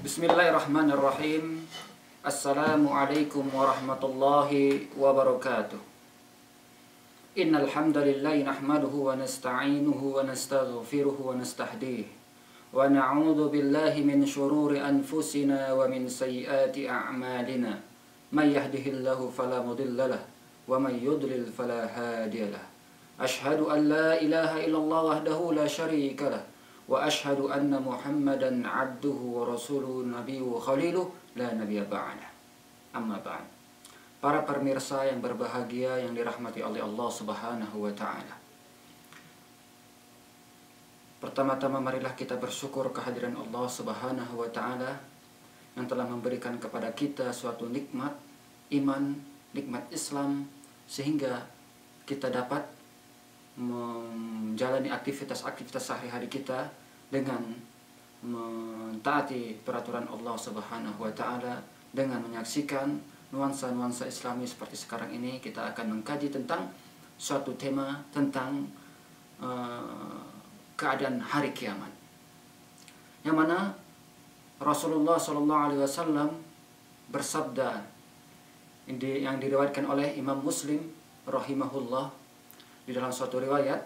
Bismillahirrahmanirrahim. Assalamualaikum warahmatullahi wabarakatuh. Innal hamdalillah nahmaduhu wa nasta'inuhu wa nastaghfiruhu wa nastahdihi wa na'udzu billahi min shururi anfusina wa min sayyiati a'malina. May yahdihillahu fala mudilla lahu wa may yudlil fala hadiyalah. Ashhadu an la ilaha illallah wahdahu la syarika lahu wa ashhadu anna Muhammadan abduhu wa rasuluhu nabiyyu khaliluh la nabiyya ba'dah. Amma ba'd. Para pemirsa yang berbahagia yang dirahmati oleh Allah Subhanahu wa taala. Pertama-tama marilah kita bersyukur kehadiran Allah Subhanahu wa taala yang telah memberikan kepada kita suatu nikmat iman, nikmat Islam, sehingga kita dapat menjalani aktivitas-aktivitas sehari-hari kita dengan mentaati peraturan Allah Subhanahu wa taala, dengan menyaksikan nuansa-nuansa Islami seperti sekarang ini. Kita akan mengkaji tentang suatu tema tentang keadaan hari kiamat, yang mana Rasulullah SAW bersabda, yang diriwayatkan oleh Imam Muslim rahimahullah. Di dalam suatu riwayat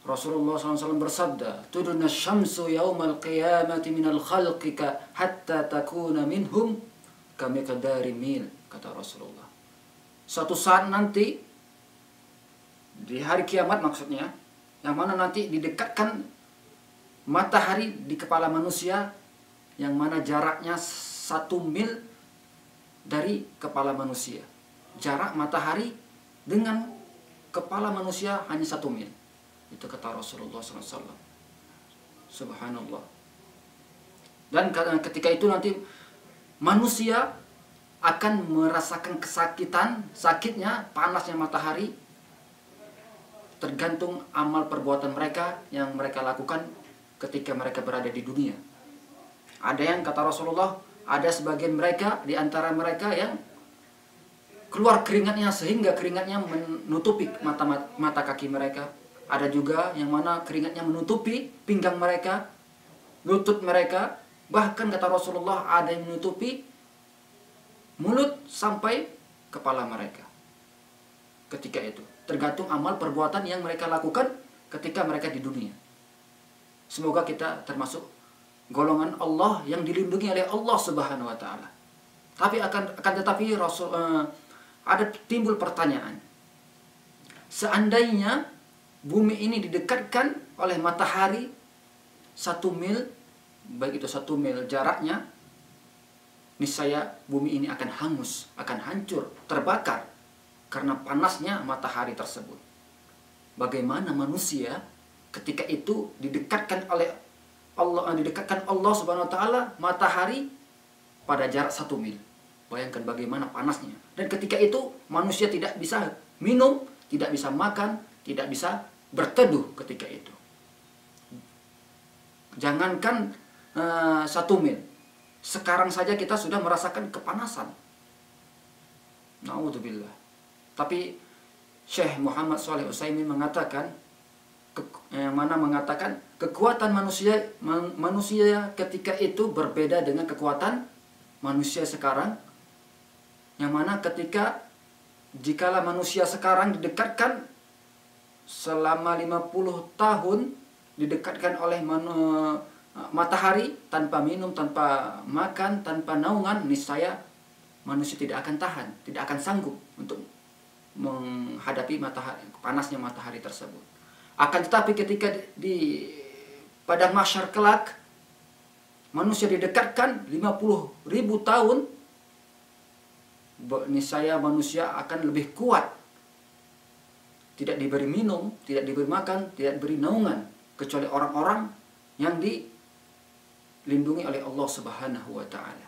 Rasulullah SAW bersabda, "Tuduna syamsu yaumal qiyamati minal khalqika hatta takuna minhum kamiqdari mil," kata Rasulullah. Suatu saat nanti di hari kiamat maksudnya, yang mana nanti didekatkan matahari di kepala manusia, yang mana jaraknya 1 mil dari kepala manusia. Jarak matahari dengan kepala manusia hanya 1 mil. Itu kata Rasulullah SAW. Subhanallah. Dan ketika itu nanti manusia akan merasakan sakitnya, panasnya matahari, tergantung amal perbuatan mereka yang mereka lakukan ketika mereka berada di dunia. Ada yang kata Rasulullah, ada sebagian mereka di antara mereka yang keluar keringatnya sehingga keringatnya menutupi mata kaki mereka. Ada juga yang mana keringatnya menutupi pinggang mereka, lutut mereka. Bahkan kata Rasulullah ada yang menutupi mulut sampai kepala mereka. Ketika itu tergantung amal perbuatan yang mereka lakukan ketika mereka di dunia. Semoga kita termasuk golongan Allah yang dilindungi oleh Allah Subhanahu wa taala. Tapi akan tetapi ada timbul pertanyaan. Seandainya bumi ini didekatkan oleh matahari 1 mil, baik itu 1 mil jaraknya, niscaya bumi ini akan hangus, akan hancur, terbakar karena panasnya matahari tersebut. Bagaimana manusia ketika itu didekatkan oleh Allah Subhanahu wa taala matahari pada jarak 1 mil. Bayangkan bagaimana panasnya. Dan ketika itu manusia tidak bisa minum, tidak bisa makan, tidak bisa berteduh ketika itu. Jangankan 1 mil. Sekarang saja kita sudah merasakan kepanasan. Na'udzubillah. Tapi Syekh Muhammad Shalih Utsaimin mengatakan, kekuatan manusia ketika itu berbeda dengan kekuatan manusia sekarang. Yang mana jikalau manusia sekarang didekatkan selama 50 tahun, didekatkan oleh matahari tanpa minum, tanpa makan, tanpa naungan, niscaya manusia tidak akan tahan, tidak akan sanggup untuk menghadapi panasnya matahari tersebut. Akan tetapi ketika di padang mahsyar kelak manusia didekatkan 50.000 tahun, niscaya manusia akan lebih kuat. Tidak diberi minum, tidak diberi makan, tidak diberi naungan, kecuali orang-orang yang dilindungi oleh Allah Subhanahu wa taala.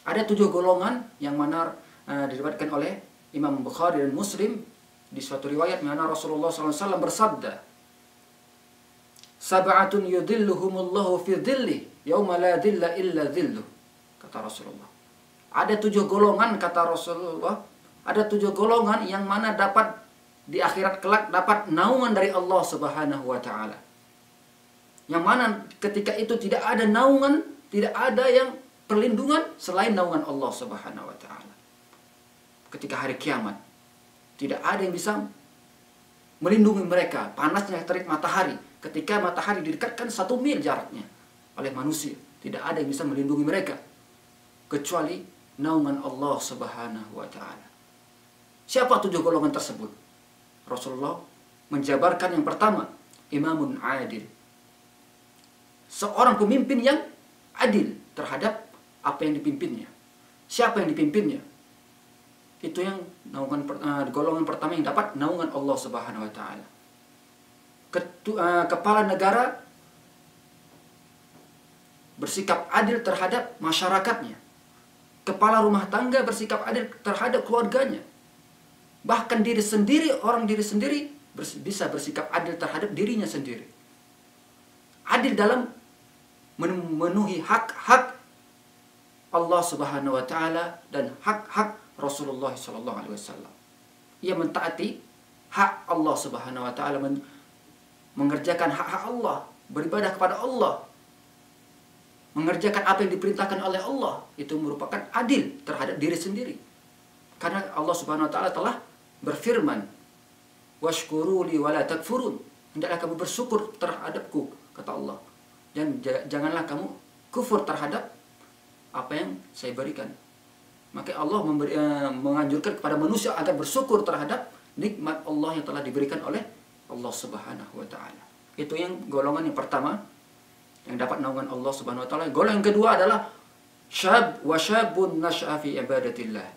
Ada 7 golongan yang mana diriwayatkan oleh Imam Bukhari dan Muslim di suatu riwayat, mana Rasulullah SAW bersabda, "Sab'atun yudhilluhumullahu fi dhilli yauma la dhilla illa dhilluh," kata Rasulullah. Ada 7 golongan kata Rasulullah, ada 7 golongan yang mana dapat di akhirat kelak dapat naungan dari Allah Subhanahu wa taala. Yang mana ketika itu tidak ada naungan Tidak ada yang perlindungan selain naungan Allah Subhanahu wa taala. Ketika hari kiamat, tidak ada yang bisa melindungi mereka. Panasnya terik matahari, ketika matahari didekatkan 1 mil jaraknya oleh manusia, tidak ada yang bisa melindungi mereka kecuali naungan Allah Subhanahu wa taala. Siapa 7 golongan tersebut? Rasulullah menjabarkan yang pertama, imamun adil. Seorang pemimpin yang adil terhadap apa yang dipimpinnya. Siapa yang dipimpinnya? Itu yang naungan golongan pertama yang dapat naungan Allah Subhanahu wa taala. Kepala negara bersikap adil terhadap masyarakatnya. Kepala rumah tangga bersikap adil terhadap keluarganya. Bahkan diri sendiri bisa bersikap adil terhadap dirinya sendiri. Adil dalam memenuhi hak-hak Allah Subhanahu wa taala dan hak-hak Rasulullah sallallahu alaihi wasallam. Ia mentaati hak Allah Subhanahu wa taala, mengerjakan hak-hak Allah, beribadah kepada Allah, mengerjakan apa yang diperintahkan oleh Allah. Itu merupakan adil terhadap diri sendiri. Karena Allah Subhanahu wa taala telah berfirman, "Washkuruli wa la takfurun." Hendaklah kamu bersyukur terhadapku, kata Allah. Dan janganlah kamu kufur terhadap apa yang saya berikan. Maka Allah menganjurkan kepada manusia agar bersyukur terhadap nikmat Allah yang telah diberikan oleh Allah Subhanahu wa taala. Itu yang golongan yang pertama yang dapat naungan Allah Subhanahu wa taala. Golongan yang kedua adalah syabun nasha'a fi ibadatillah.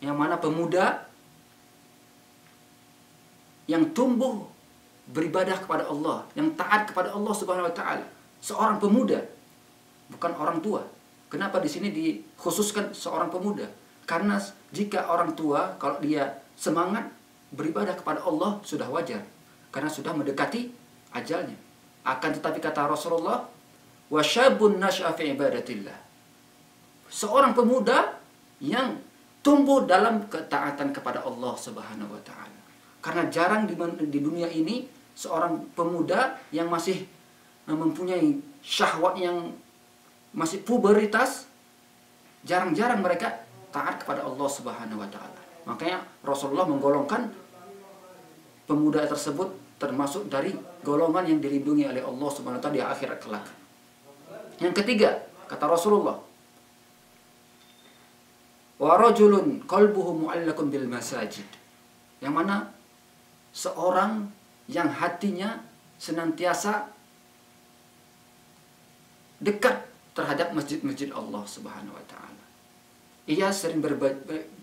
Yang mana pemuda yang tumbuh beribadah kepada Allah, yang taat kepada Allah Subhanahu wa taala. Seorang pemuda, bukan orang tua. Kenapa di sini dikhususkan seorang pemuda? Karena jika orang tua kalau dia semangat beribadah kepada Allah sudah wajar, karena sudah mendekati ajalnya. Akan tetapi kata Rasulullah, wasyabun nasha'a fi ibadatillah. Seorang pemuda yang tumbuh dalam ketaatan kepada Allah Subhanahu wa taala. Karena jarang di dunia ini seorang pemuda yang masih mempunyai syahwat yang masih puberitas, jarang-jarang mereka taat kepada Allah Subhanahu wa taala. Makanya Rasulullah menggolongkan pemuda tersebut termasuk dari golongan yang dilindungi oleh Allah Subhanahu wa taala di akhirat kelak. Yang ketiga, kata Rasulullah, wa rajulun qalbuhu mu'allaqun bil masajid. Yang mana seorang yang hatinya senantiasa dekat terhadap masjid-masjid Allah Subhanahu wa taala. Ia sering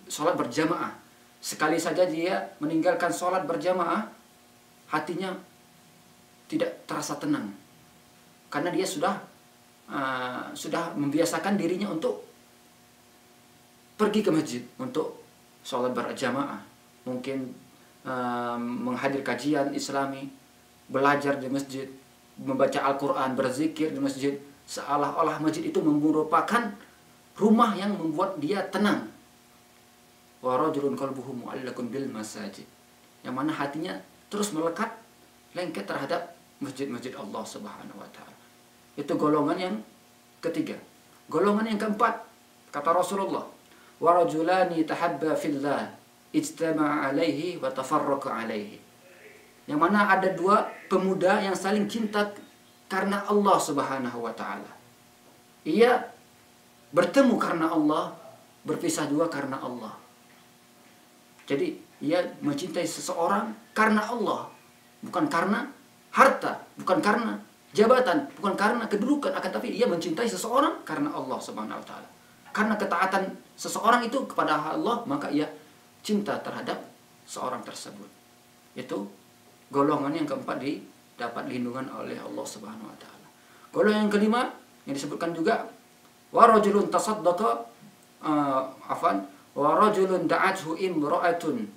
sholat berjamaah. Sekali saja dia meninggalkan sholat berjamaah, hatinya tidak terasa tenang. Karena dia sudah membiasakan dirinya untuk pergi ke masjid untuk sholat berjamaah. Mungkin menghadir kajian Islami, belajar di masjid, membaca Al-Quran, berzikir di masjid. Seolah-olah masjid itu merupakan rumah yang membuat dia tenang. Wa rajulun qalbuhu mu'allaqun bil masajid. Yang mana hatinya terus melekat, lengket terhadap masjid-masjid Allah Subhanahu wa taala. Itu golongan yang ketiga. Golongan yang keempat, kata Rasulullah, wa rajulani tahabba fillah ijtama'a alaihi wa tafarraqa alaihi. Yang mana ada 2 pemuda yang saling cinta karena Allah Subhanahu wa taala. Ia bertemu karena Allah, berpisah juga karena Allah. Jadi ia mencintai seseorang karena Allah, bukan karena harta, bukan karena jabatan, bukan karena kedudukan, akan tapi ia mencintai seseorang karena Allah Subhanahu wa taala. Karena ketaatan seseorang itu kepada Allah, maka ia cinta terhadap seorang tersebut. Itu golongan yang keempat dapat lindungan oleh Allah Subhanahu wa taala. Golongan yang kelima yang disebutkan juga, wa rajulun tasaddaqa wa rajulun da'athu imra'atun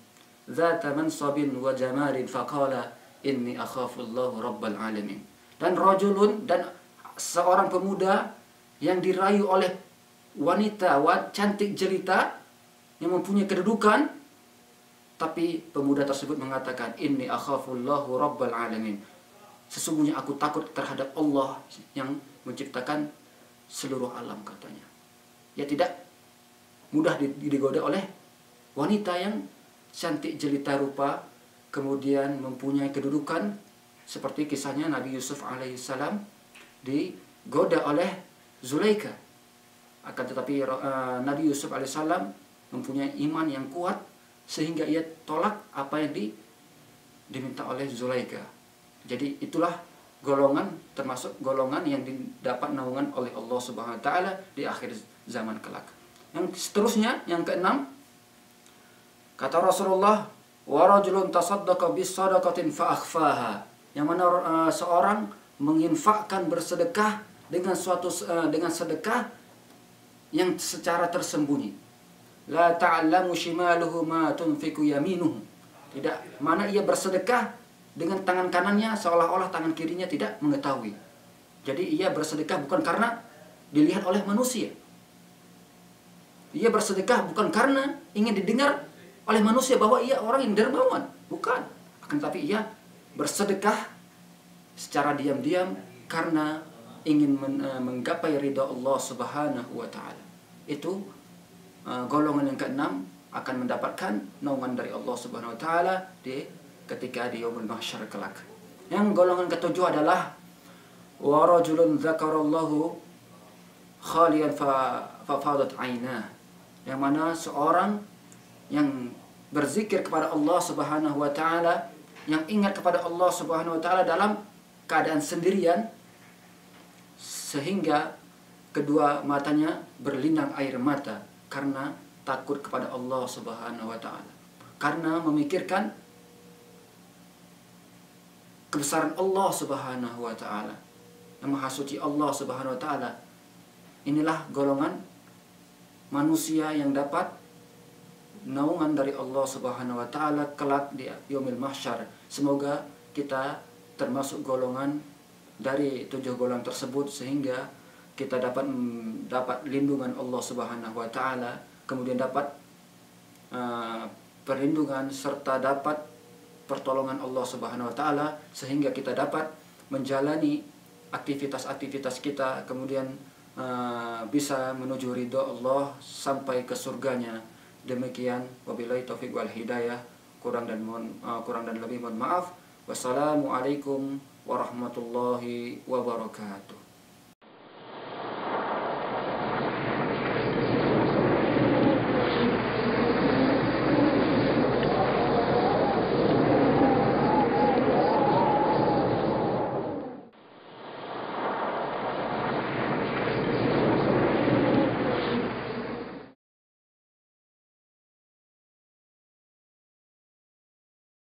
dzata mansabin wa jamalin faqala inni akhafullahu rabbal alamin. Dan rajulun, dan seorang pemuda yang dirayu oleh wanita cantik jelita yang mempunyai kedudukan, tapi pemuda tersebut mengatakan inni akhafullahu rabbal alamin. Sesungguhnya aku takut terhadap Allah yang menciptakan seluruh alam katanya. Ya tidak mudah digoda oleh wanita yang cantik jelita rupa, kemudian mempunyai kedudukan seperti kisahnya Nabi Yusuf alaihissalam digoda oleh Zulaikha. Akan tetapi Nabi Yusuf alaihissalam mempunyai iman yang kuat sehingga ia tolak apa yang diminta oleh Zulaikha. Jadi itulah golongan, termasuk golongan yang didapat naungan oleh Allah Subhanahu wa taala di akhir zaman kelak. Yang seterusnya, yang keenam, kata Rasulullah, wa rajulun tasaddaqa bis sadaqatin fa akhfaha. Yang mana seorang menginfakkan, bersedekah dengan dengan sedekah yang secara tersembunyi. La ta'lamu shimaluhu ma tunfiqu yaminuhu. Tidak, mana ia bersedekah dengan tangan kanannya seolah-olah tangan kirinya tidak mengetahui. Jadi ia bersedekah bukan karena dilihat oleh manusia. Ia bersedekah bukan karena ingin didengar oleh manusia bahwa ia orang yang dermawan, bukan. Akan tetapi ia bersedekah secara diam-diam karena ingin menggapai ridha Allah Subhanahu wa taala. Itu golongan yang keenam akan mendapatkan naungan dari Allah Subhanahu wa taala ketika di yaumul mahsyar kelak. Yang golongan ketujuh adalah wa rajulun dzakarallahu khalian fa fadat ainah. Yang mana seorang yang berzikir kepada Allah Subhanahu wa taala, yang ingat kepada Allah Subhanahu wa taala dalam keadaan sendirian sehingga kedua matanya berlinang air mata karena takut kepada Allah Subhanahu wa taala. Karena memikirkan kebesaran Allah Subhanahu wa taala, yang maha suci Allah Subhanahu wa taala. Inilah golongan manusia yang dapat naungan dari Allah Subhanahu wa taala kelak di yaumil mahsyar. Semoga kita termasuk golongan dari 7 golongan tersebut sehingga kita dapat lindungan Allah Subhanahu wa taala, kemudian dapat perlindungan serta dapat pertolongan Allah Subhanahu wa taala sehingga kita dapat menjalani aktivitas-aktivitas kita, kemudian bisa menuju ridha Allah sampai ke surganya. Demikian, wabillahi taufiq wal hidayah. Kurang dan lebih mohon maaf. Wassalamualaikum warahmatullahi wabarakatuh.